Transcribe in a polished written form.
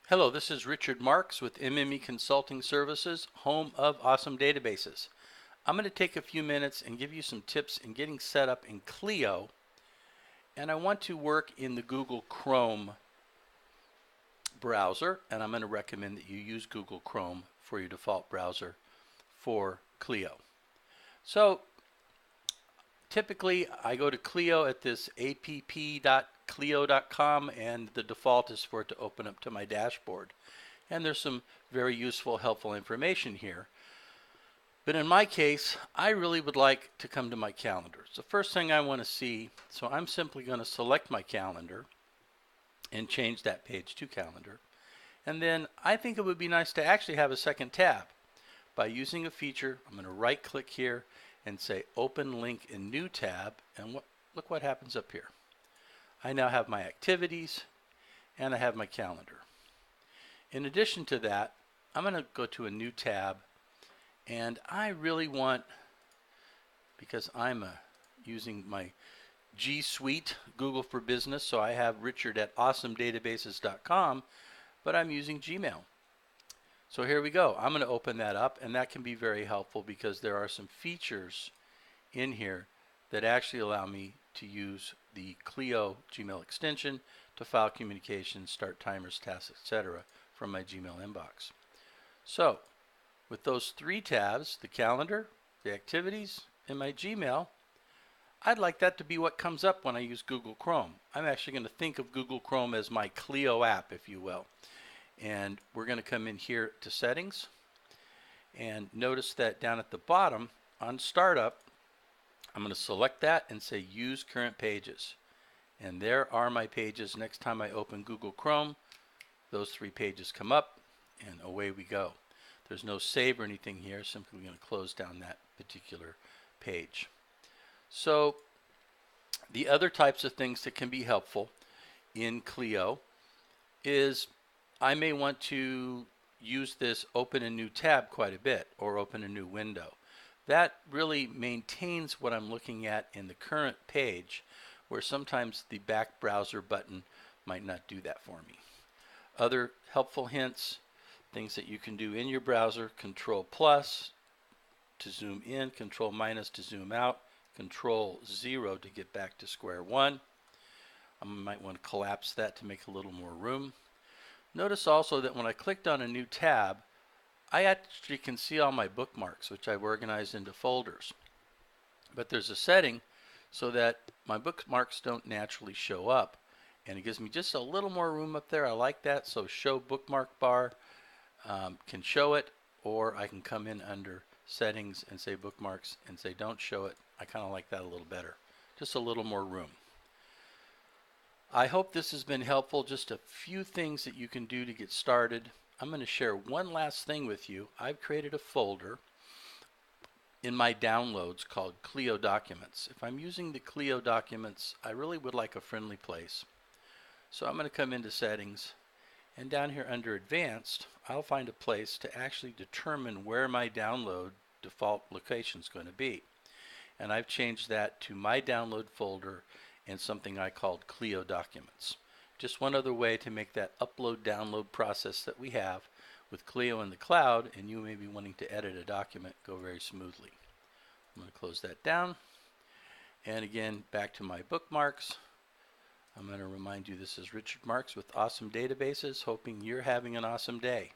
Hello, this is Richard Marks with MME Consulting Services, home of awesome databases. I'm going to take a few minutes and give you some tips in getting set up in Clio, and I want to work in the Google Chrome browser, and I'm going to recommend that you use Google Chrome for your default browser for Clio. So typically I go to Clio at this app.clio.com, and the default is for it to open up to my dashboard. And there's some very useful, helpful information here. But in my case, I really would like to come to my calendar. It's the first thing I want to see, so I'm simply going to select my calendar and change that page to calendar. And then I think it would be nice to actually have a second tab. By using a feature, I'm going to right click here and say open link in new tab, and look what happens up here. I now have my activities and I have my calendar. In addition to that, I'm going to go to a new tab, and I really want, because I'm using my G Suite, Google for Business, so I have Richard at awesomedatabases.com, but I'm using Gmail. So here we go. I'm going to open that up, and that can be very helpful because there are some features in here that actually allow me to use the Clio Gmail extension to file communications, start timers, tasks, etc. from my Gmail inbox. So with those three tabs, the calendar, the activities, and my Gmail, I'd like that to be what comes up when I use Google Chrome. I'm actually going to think of Google Chrome as my Clio app, if you will. And we're going to come in here to settings, and notice that down at the bottom on startup, I'm going to select that and say use current pages. And there are my pages. Next time I open Google Chrome, those three pages come up, and away we go. There's no save or anything here, simply going to close down that particular page. So the other types of things that can be helpful in Clio is I may want to use this open a new tab quite a bit, or open a new window. That really maintains what I'm looking at in the current page, where sometimes the back browser button might not do that for me. Other helpful hints, things that you can do in your browser: Control plus to zoom in, Control minus to zoom out, Control 0 to get back to square one. I might want to collapse that to make a little more room. Notice also that when I clicked on a new tab, I actually can see all my bookmarks, which I've organized into folders. But there's a setting so that my bookmarks don't naturally show up, and it gives me just a little more room up there. I like that. So show bookmark bar can show it, or I can come in under settings and say bookmarks and say don't show it. I kind of like that a little better. Just a little more room. I hope this has been helpful. Just a few things that you can do to get started. I'm going to share one last thing with you. I've created a folder in my downloads called Clio Documents. If I'm using the Clio Documents, I really would like a friendly place. So I'm going to come into settings, and down here under advanced, I'll find a place to actually determine where my download default location is going to be. And I've changed that to my download folder in something I called Clio Documents. Just one other way to make that upload download process that we have with Clio in the cloud, and you may be wanting to edit a document, go very smoothly. I'm going to close that down, and again back to my bookmarks. I'm going to remind you this is Richard Marks with Awesome Databases, hoping you're having an awesome day.